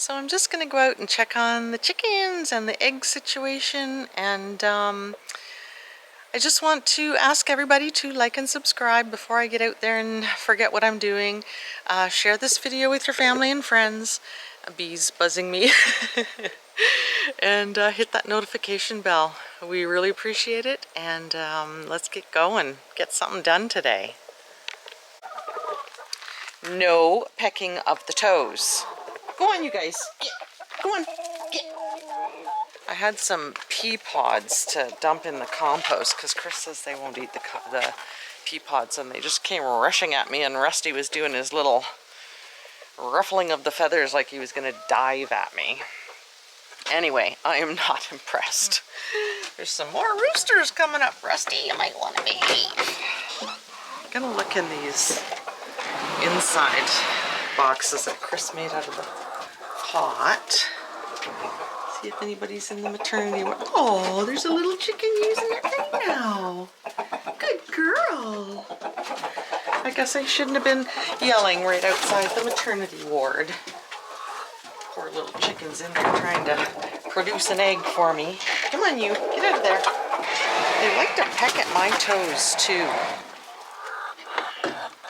So I'm just gonna go out and check on the chickens and the egg situation, and I just want to ask everybody to like and subscribe before I get out there and forget what I'm doing. Share this video with your family and friends. A bee's buzzing me. And hit that notification bell. We really appreciate it, and let's get going. Get something done today. No pecking of the toes. Go on, you guys. Get. Go on. Get. I had some pea pods to dump in the compost because Chris says they won't eat the pea pods, and they just came rushing at me, and Rusty was doing his little ruffling of the feathers like he was going to dive at me. Anyway, I am not impressed. There's some more roosters coming up. Rusty, you might want to behave. I'm gonna look in these inside boxes that Chris made out of the pot. See if anybody's in the maternity ward. Oh, there's a little chicken using it right now. Good girl. I guess I shouldn't have been yelling right outside the maternity ward. Poor little chicken's in there trying to produce an egg for me. Come on, you. Get out of there. They like to peck at my toes, too.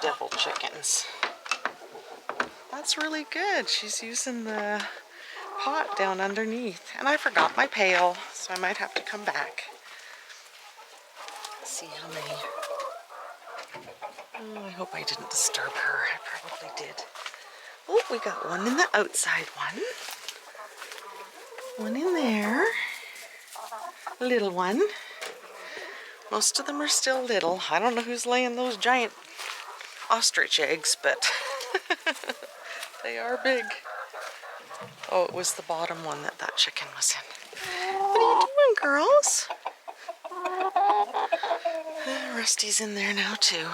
Devil chickens. That's really good. She's using the pot down underneath. And I forgot my pail, so I might have to come back. Let's see how many. Oh, I hope I didn't disturb her. I probably did. Oh, we got one in the outside one. One in there. Little one. Most of them are still little. I don't know who's laying those giant ostrich eggs, but they are big. Oh, it was the bottom one that chicken was in. What are you doing, girls? Rusty's in there now, too.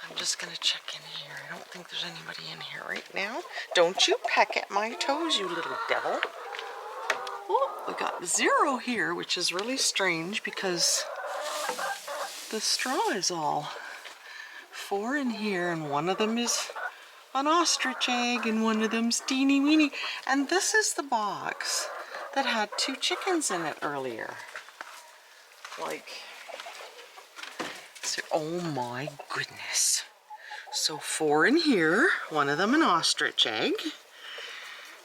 I'm just gonna check in here. I don't think there's anybody in here right now. Don't you peck at my toes, you little devil. Oh, we got 0 here, which is really strange because the straw is all 4 in here, and one of them is an ostrich egg, and one of them's teeny weeny. And this is the box that had 2 chickens in it earlier. Like, so, oh my goodness. So 4 in here, one of them an ostrich egg.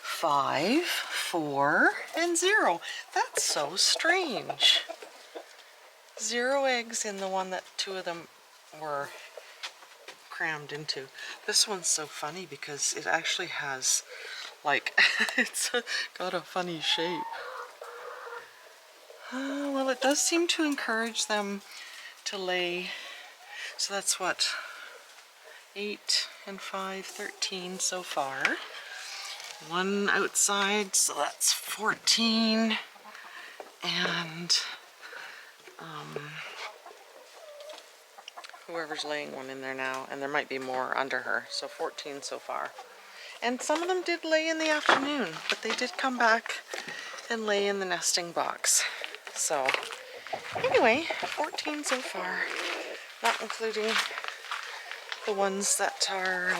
5, 4, and 0. That's so strange. 0 eggs in the one that 2 of them were crammed into. This one's so funny because it actually has, like, it's got a funny shape. Well, it does seem to encourage them to lay. So that's what, 8 and 5, 13 so far. 1 outside, so that's 14. And whoever's laying one in there now, and there might be more under her, so 14 so far. And some of them did lay in the afternoon, but they did come back and lay in the nesting box. So anyway, 14 so far, not including the ones that are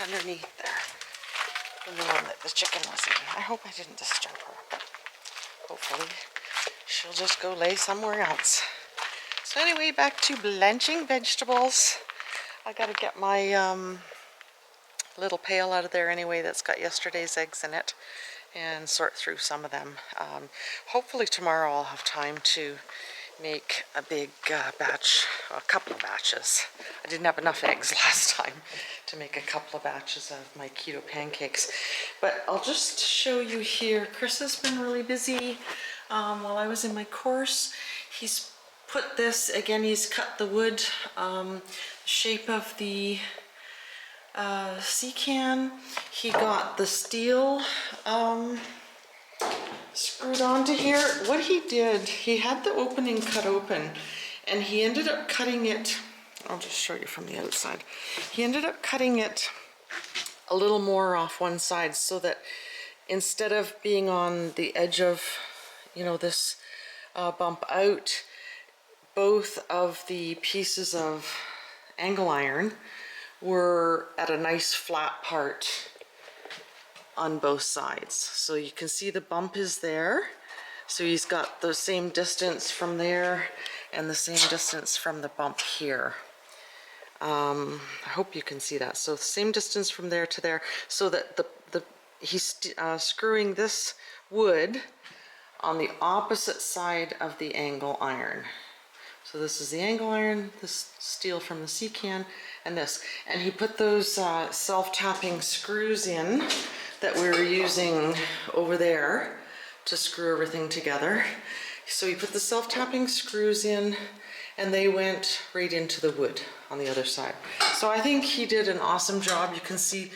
underneath there, and the one that the chicken was in. I hope I didn't disturb her, but hopefully she'll just go lay somewhere else. So anyway, back to blanching vegetables. I gotta get my little pail out of there anyway that's got yesterday's eggs in it and sort through some of them. Hopefully tomorrow I'll have time to make a big batch, a couple of batches. I didn't have enough eggs last time to make a couple of batches of my keto pancakes. But I'll just show you here. Chris has been really busy while I was in my course. He's put this, again, he's cut the wood, shape of the sea can. He got the steel screwed onto here. What he did, he had the opening cut open, and he ended up cutting it, I'll just show you from the outside. He ended up cutting it a little more off one side so that instead of being on the edge of, you know, this bump out, both of the pieces of angle iron were at a nice flat part on both sides. So you can see the bump is there. So he's got the same distance from there and the same distance from the bump here. I hope you can see that. So same distance from there to there, so that he's screwing this wood on the opposite side of the angle iron. So this is the angle iron, this steel from the C-can, and this. And he put those self-tapping screws in that we were using over there to screw everything together. So he put the self-tapping screws in, and they went right into the wood on the other side. So I think he did an awesome job. You can see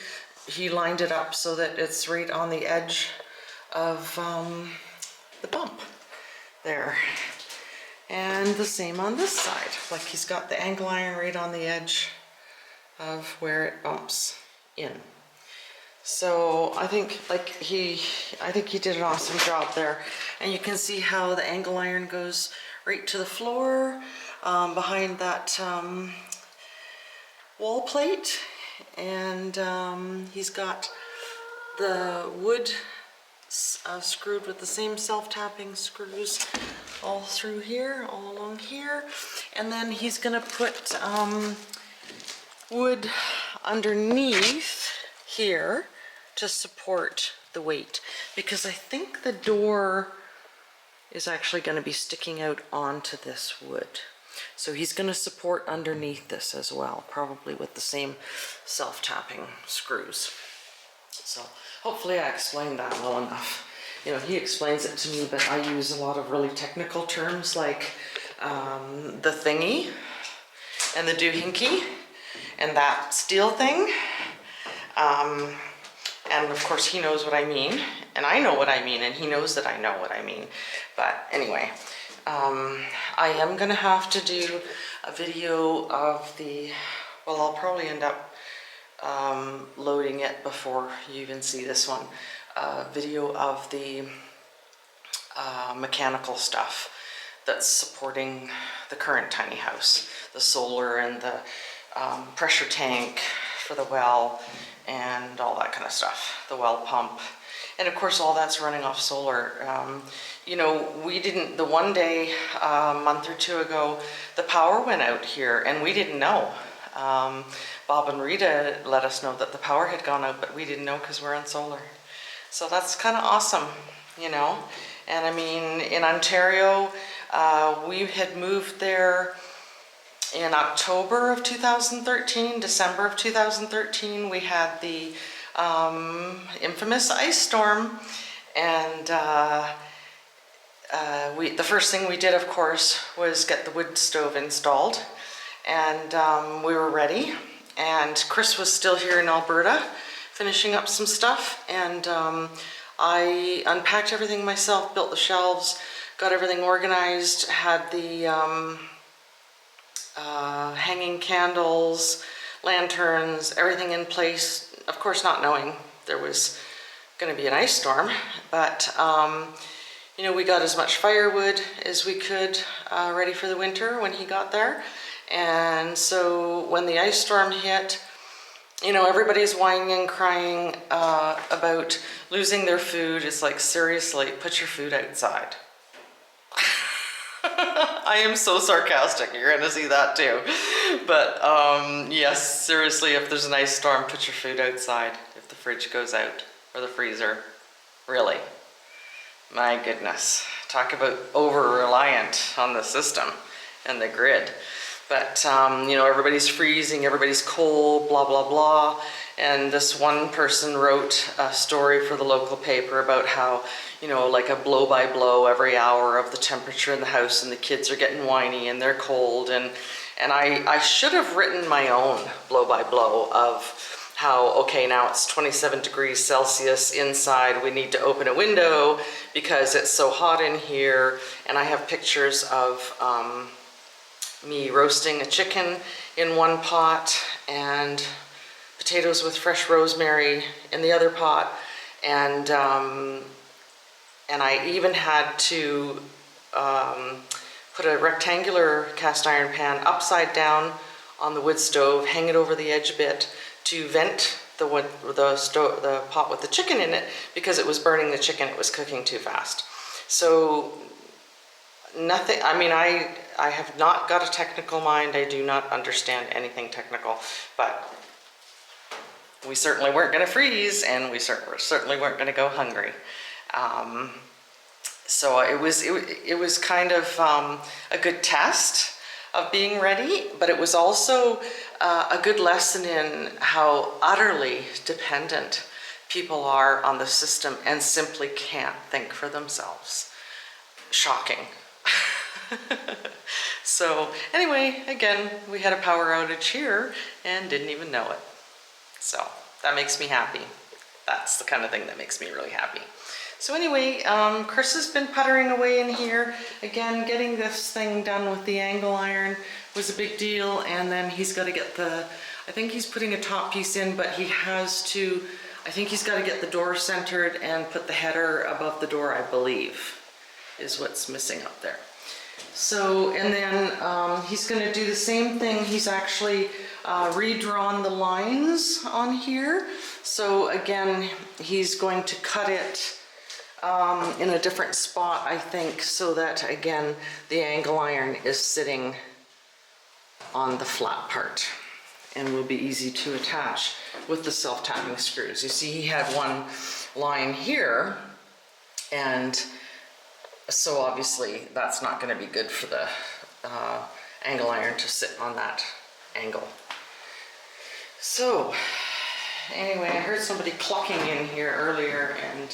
he lined it up so that it's right on the edge of the bump there. And the same on this side. Like he's got the angle iron right on the edge of where it bumps in. So I think he did an awesome job there. And you can see how the angle iron goes right to the floor behind that wall plate. And he's got the wood screwed with the same self-tapping screws all through here, all along here. And then he's gonna put wood underneath here to support the weight, because I think the door is actually going to be sticking out onto this wood. So he's going to support underneath this as well, probably with the same self-tapping screws. So hopefully I explained that well enough. You know, he explains it to me, but I use a lot of really technical terms like the thingy and the doohickey and that steel thing. And of course he knows what I mean, and I know what I mean, and he knows that I know what I mean. But anyway, I am gonna have to do a video of the, well, I'll probably end up loading it before you even see this one, video of the mechanical stuff that's supporting the current tiny house, the solar and the pressure tank for the well and all that kind of stuff, the well pump. And of course all that's running off solar. You know, we didn't, the one day a month or two ago, the power went out here and we didn't know. Bob and Rita let us know that the power had gone out, but we didn't know because we're on solar. So that's kind of awesome, you know. And I mean, in Ontario, we had moved there in October of 2013, December of 2013, we had the infamous ice storm, and the first thing we did, of course, was get the wood stove installed, and we were ready. And Chris was still here in Alberta, finishing up some stuff, and I unpacked everything myself, built the shelves, got everything organized, had the hanging candles, lanterns, everything in place. Of course, not knowing there was going to be an ice storm, but you know, we got as much firewood as we could ready for the winter when he got there. And so when the ice storm hit, you know, everybody's whining and crying about losing their food. It's like, seriously, put your food outside. I am so sarcastic, you're gonna see that too. But yes, seriously, if there's an ice storm, put your food outside if the fridge goes out, or the freezer. Really. My goodness. Talk about over-reliant on the system and the grid. But you know, everybody's freezing, everybody's cold, blah, blah, blah. And this one person wrote a story for the local paper about how, you know, like a blow-by-blow every hour of the temperature in the house, and the kids are getting whiny and they're cold. And I should have written my own blow-by-blow of how, okay, now it's 27 degrees Celsius inside, we need to open a window because it's so hot in here. And I have pictures of me roasting a chicken in one pot and potatoes with fresh rosemary in the other pot, and I even had to put a rectangular cast iron pan upside down on the wood stove, hang it over the edge a bit to vent the pot with the chicken in it because it was burning the chicken. It was cooking too fast. So nothing, I mean, I have not got a technical mind. I do not understand anything technical, but we certainly weren't going to freeze, and we certainly weren't going to go hungry. So it was kind of a good test of being ready, but it was also a good lesson in how utterly dependent people are on the system and simply can't think for themselves. Shocking. So anyway, again, we had a power outage here and didn't even know it. So that makes me happy. That's the kind of thing that makes me really happy. So anyway, Chris has been puttering away in here. Again, getting this thing done with the angle iron was a big deal, and then he's got to get I think he's putting a top piece in, but he has to, I think he's got to get the door centered and put the header above the door, I believe, is what's missing up there. So, and then he's going to do the same thing. He's actually redrawn the lines on here. So again, he's going to cut it in a different spot, I think, so that again the angle iron is sitting on the flat part and will be easy to attach with the self-tapping screws. You see, he had one line here, and so obviously that's not going to be good for the angle iron to sit on that angle. So anyway, I heard somebody clucking in here earlier, and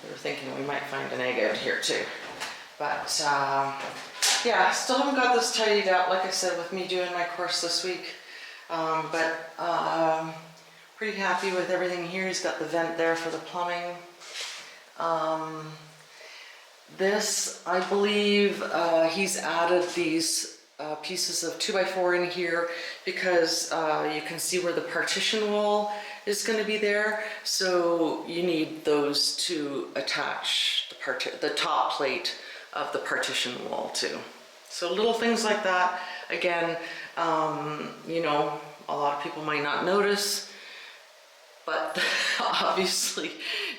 we were thinking we might find an egg out here too. But yeah, still haven't got this tidied up, like I said, with me doing my course this week. But pretty happy with everything here. He's got the vent there for the plumbing. This, I believe, he's added these pieces of 2x4 in here because you can see where the partition wall is going to be there. So you need those to attach the top plate of the partition wall to. So little things like that. Again, you know, a lot of people might not notice, but obviously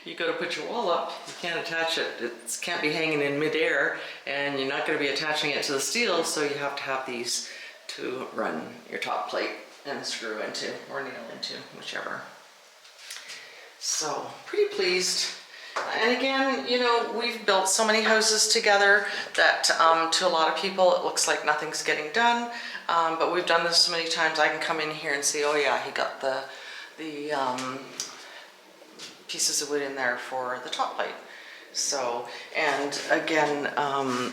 you got to put your wall up. You can't attach it. It can't be hanging in midair, and you're not going to be attaching it to the steel, so you have to have these to run your top plate and screw into or nail into, whichever. So pretty pleased. And again, you know, we've built so many houses together that to a lot of people it looks like nothing's getting done, but we've done this so many times. I can come in here and see, oh yeah, he got the pieces of wood in there for the top plate. So, and again,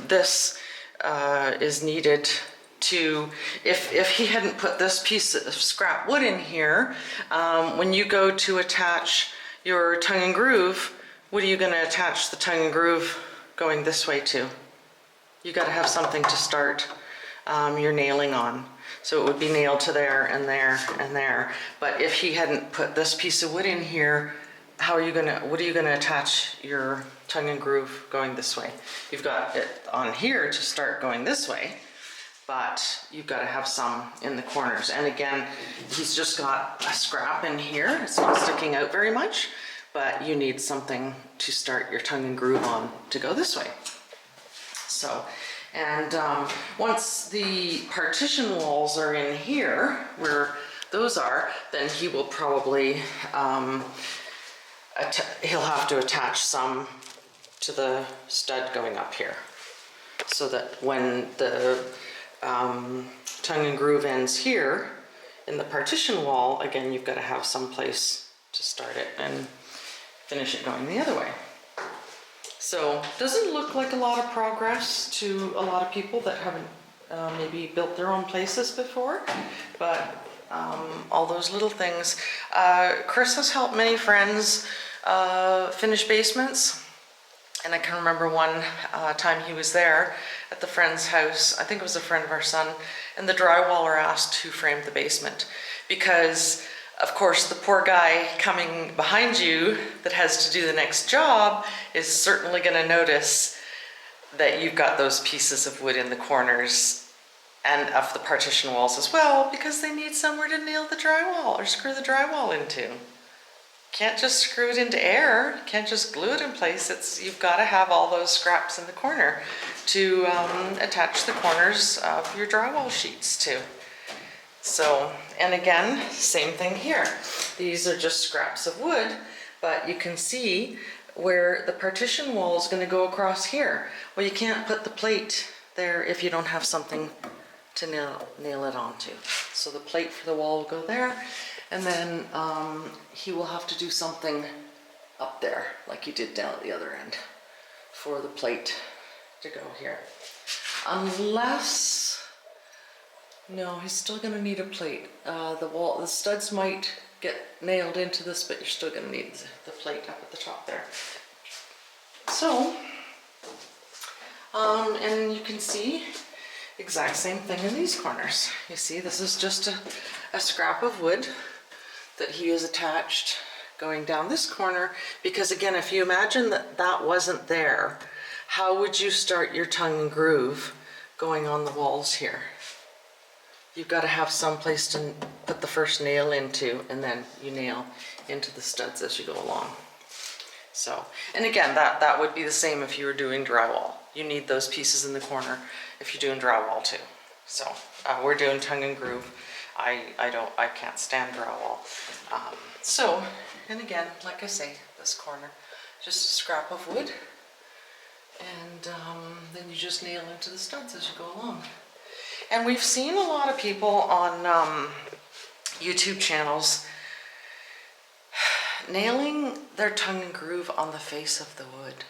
this is needed to, if he hadn't put this piece of scrap wood in here, when you go to attach your tongue and groove, what are you going to attach the tongue and groove going this way to? You got to have something to start your nailing on. So it would be nailed to there and there and there. But if he hadn't put this piece of wood in here, what are you gonna attach your tongue and groove going this way? You've got it on here to start going this way, but you've got to have some in the corners. And again, he's just got a scrap in here. It's not sticking out very much, but you need something to start your tongue and groove on to go this way. So, and once the partition walls are in here, where those are, then he will probably, he'll have to attach some to the stud going up here, so that when the tongue and groove ends here in the partition wall, again, you've got to have some place to start it and finish it going the other way. So doesn't look like a lot of progress to a lot of people that haven't maybe built their own places before, but all those little things. Chris has helped many friends finish basements, and I can remember one time he was there at the friend's house. I think it was a friend of our son, and the drywaller asked who framed the basement, because of course the poor guy coming behind you that has to do the next job is certainly going to notice that you've got those pieces of wood in the corners and of the partition walls as well, because they need somewhere to nail the drywall or screw the drywall into. Can't just screw it into air, can't just glue it in place. You've got to have all those scraps in the corner to attach the corners of your drywall sheets to. So, and again, same thing here. These are just scraps of wood, but you can see where the partition wall is going to go across here. Well, you can't put the plate there if you don't have something to nail it onto. So the plate for the wall will go there, and then he will have to do something up there like he did down at the other end for the plate to go here. Unless, no, he's still going to need a plate. The studs might get nailed into this, but you're still going to need the plate up at the top there. So, and you can see exact same thing in these corners. You see, this is just a scrap of wood that he has attached going down this corner, because again, if you imagine that that wasn't there, how would you start your tongue and groove going on the walls here? You've got to have some place to put the first nail into, and then you nail into the studs as you go along. So, and again, that would be the same if you were doing drywall. You need those pieces in the corner if you're doing drywall too. So we're doing tongue and groove. I can't stand drywall. So, and again, like I say, this corner, just a scrap of wood, and then you just nail into the studs as you go along. And we've seen a lot of people on YouTube channels nailing their tongue and groove on the face of the wood.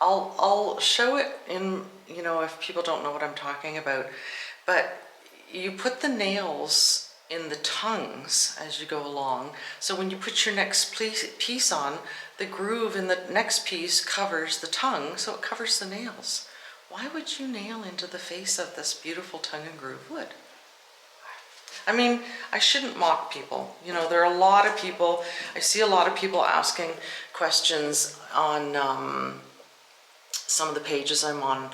I'll show it in, you know, if people don't know what I'm talking about, but you put the nails in the tongues as you go along. So when you put your next piece on, the groove in the next piece covers the tongue, so it covers the nails. Why would you nail into the face of this beautiful tongue and groove wood? I mean, I shouldn't mock people. You know, there are a lot of people, I see a lot of people asking questions on some of the pages I'm on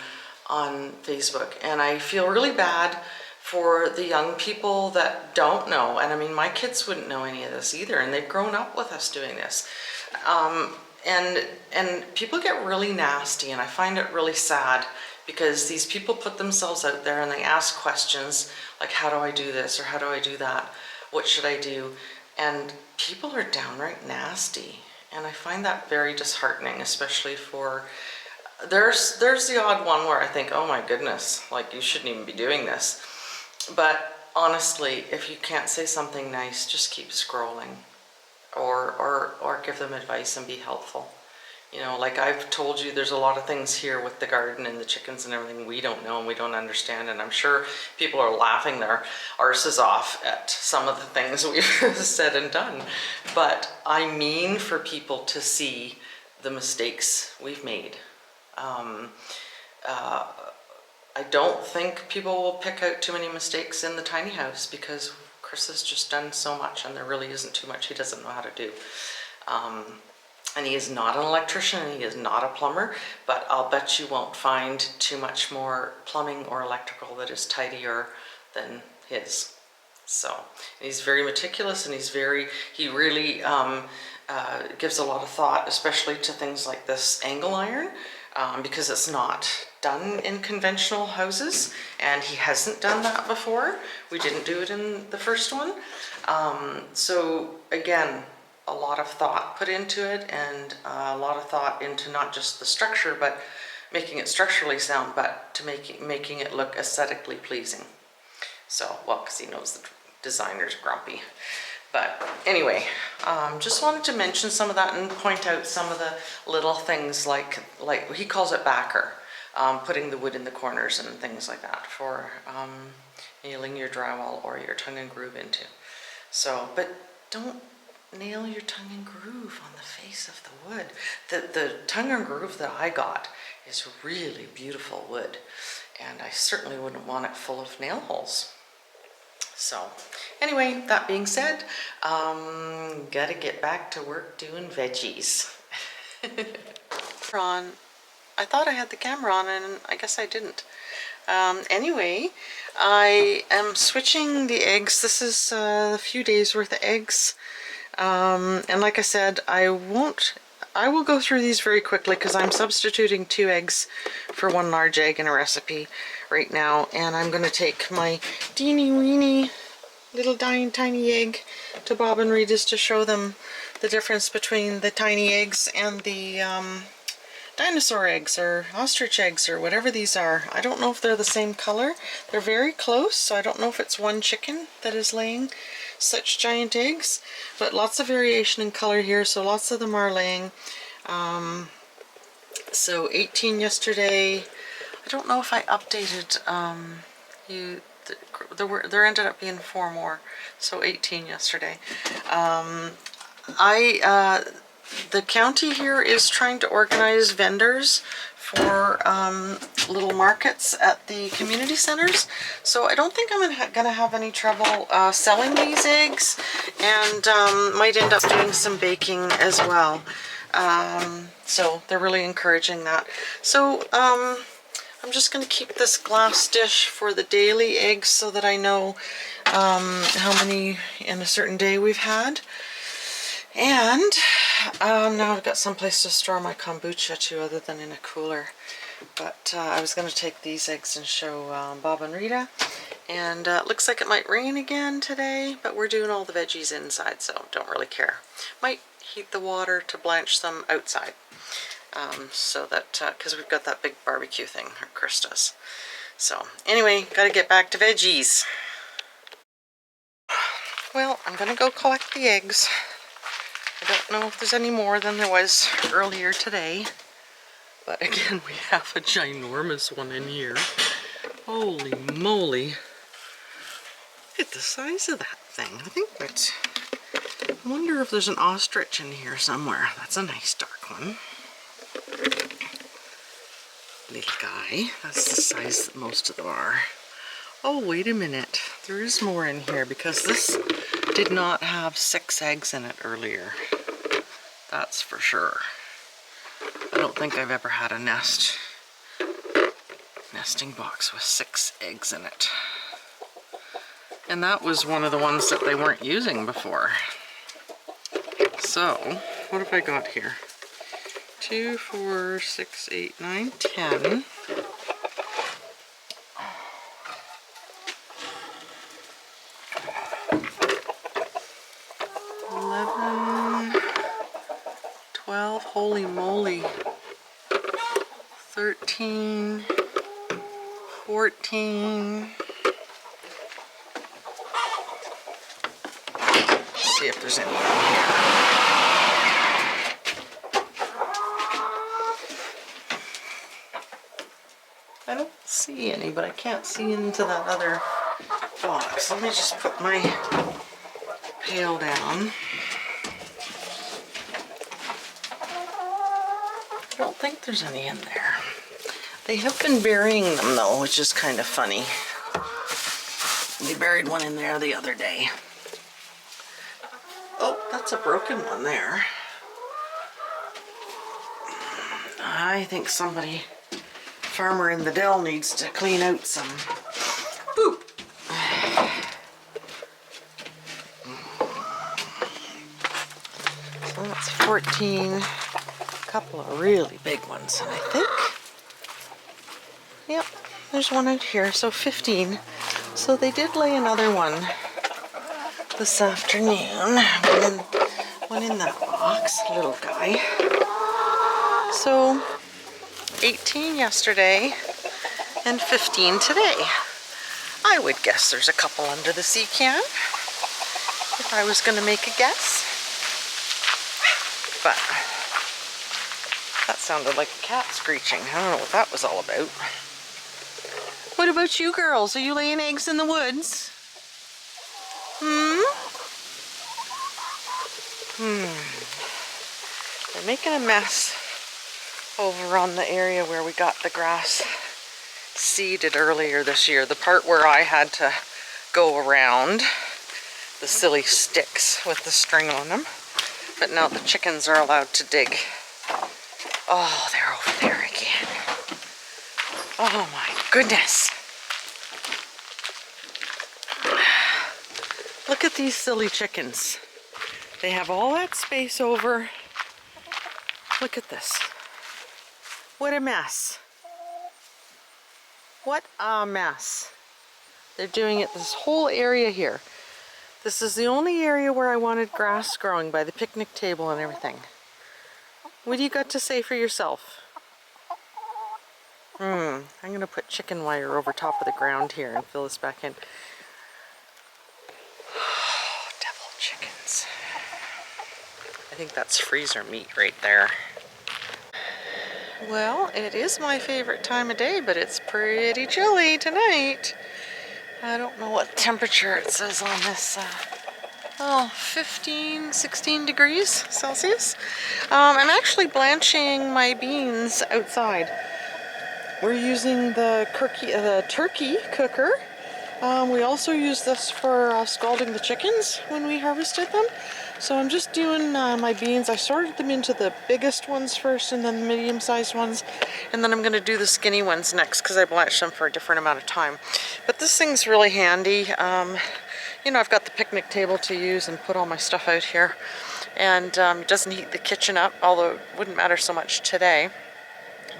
Facebook, and I feel really bad for the young people that don't know. And I mean, my kids wouldn't know any of this either, and they've grown up with us doing this. And people get really nasty, and I find it really sad, because these people put themselves out there and they ask questions like, how do I do this, or how do I do that? What should I do? And people are downright nasty. And I find that very disheartening, especially for, there's the odd one where I think, oh my goodness, like you shouldn't even be doing this. But honestly, if you can't say something nice, just keep scrolling, or give them advice and be helpful. You know, like I've told you, there's a lot of things here with the garden and the chickens and everything we don't know and we don't understand, and I'm sure people are laughing their arses off at some of the things we've said and done. But I mean for people to see the mistakes we've made. I don't think people will pick out too many mistakes in the tiny house, because Chris has just done so much, and there really isn't too much he doesn't know how to do. And he is not an electrician, and he is not a plumber, but I'll bet you won't find too much more plumbing or electrical that is tidier than his. So, and he's very meticulous, and he really gives a lot of thought, especially to things like this angle iron, because it's not done in conventional houses, and he hasn't done that before. We didn't do it in the first one. So again, a lot of thought put into it, and a lot of thought into not just the structure, but making it structurally sound, but to making it look aesthetically pleasing. So, well, because he knows the designer's grumpy. But anyway, just wanted to mention some of that and point out some of the little things like he calls it backer, putting the wood in the corners and things like that for nailing your drywall or your tongue and groove into. So, but don't nail your tongue and groove on the face of the wood. The tongue and groove that I got is really beautiful wood, and I certainly wouldn't want it full of nail holes. So anyway, that being said, gotta get back to work doing veggies. I thought I had the camera on, and I guess I didn't. Anyway, I am switching the eggs. This is a few days worth of eggs. And like I said, I will go through these very quickly because I'm substituting 2 eggs for 1 large egg in a recipe right now. And I'm going to take my teeny weeny little tiny egg to Bob and Rita's to show them the difference between the tiny eggs and the dinosaur eggs or ostrich eggs or whatever these are. I don't know if they're the same color. They're very close, so I don't know if it's one chicken that is laying such giant eggs, but lots of variation in color here, so lots of them are laying. So 18 yesterday. I don't know if I updated there ended up being 4 more, so 18 yesterday. The county here is trying to organize vendors for little markets at the community centers, so I don't think I'm gonna have any trouble selling these eggs, and might end up doing some baking as well. So they're really encouraging that. So I'm just going to keep this glass dish for the daily eggs so that I know how many in a certain day we've had. And now I've got some place to store my kombucha too, other than in a cooler. But I was going to take these eggs and show Bob and Rita. And it looks like it might rain again today, but we're doing all the veggies inside, so don't really care. Might heat the water to blanch them outside. So that, because we've got that big barbecue thing, or Chris does. So, anyway, gotta get back to veggies. Well, I'm gonna go collect the eggs. I don't know if there's any more than there was earlier today. But again, we have a ginormous one in here. Holy moly. Look at the size of that thing. I think that's... I wonder if there's an ostrich in here somewhere. That's a nice dark one. Little guy. That's the size that most of them are. Oh, wait a minute. There is more in here because this did not have 6 eggs in it earlier. That's for sure. I don't think I've ever had a nesting box with 6 eggs in it. And that was one of the ones that they weren't using before. So, what have I got here? 2, 4, 6, 8, 9, 10. 11, 12, holy moly. 13, 14. Let's see if there's any in here. I don't see any, but I can't see into that other box. Let me just put my pail down. I don't think there's any in there. They have been burying them though, which is kind of funny. They buried one in there the other day. Oh, that's a broken one there. I think somebody... farmer in the dell needs to clean out some poop. So that's 14, a couple of really big ones, and I think, yep, there's one out here, so 15. So they did lay another one this afternoon, one in that box, little guy. So 18 yesterday and 15 today. I would guess there's a couple under the sea can if I was going to make a guess. But that sounded like a cat screeching. I don't know what that was all about. What about you girls? Are you laying eggs in the woods? They're making a mess over on the area where we got the grass seeded earlier this year. The part where I had to go around the silly sticks with the string on them. But now the chickens are allowed to dig. Oh, they're over there again. Oh my goodness. Look at these silly chickens. They have all that space over. Look at this. What a mess. What a mess. They're doing it this whole area here. This is the only area where I wanted grass growing by the picnic table and everything. What do you got to say for yourself? I'm going to put chicken wire over top of the ground here and fill this back in. Devil chickens. I think that's freezer meat right there. Well, it is my favorite time of day, but it's pretty chilly tonight. I don't know what temperature it says on this. 15, 16 degrees Celsius. I'm actually blanching my beans outside. We're using the turkey cooker. We also use this for scalding the chickens when we harvested them. So I'm just doing my beans. I sorted them into the biggest ones first and then the medium-sized ones. And then I'm going to do the skinny ones next because I blanched them for a different amount of time. But this thing's really handy. You know, I've got the picnic table to use and put all my stuff out here. And it doesn't heat the kitchen up, although it wouldn't matter so much today.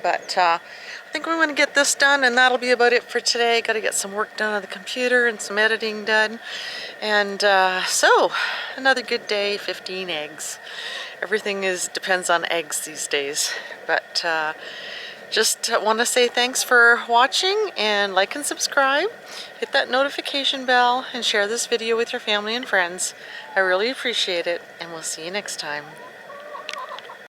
But I think we want to get this done, and that'll be about it for today. Got to get some work done on the computer and some editing done. And so, another good day, 15 eggs. Everything depends on eggs these days. But just want to say thanks for watching, and like and subscribe. Hit that notification bell and share this video with your family and friends. I really appreciate it, and we'll see you next time.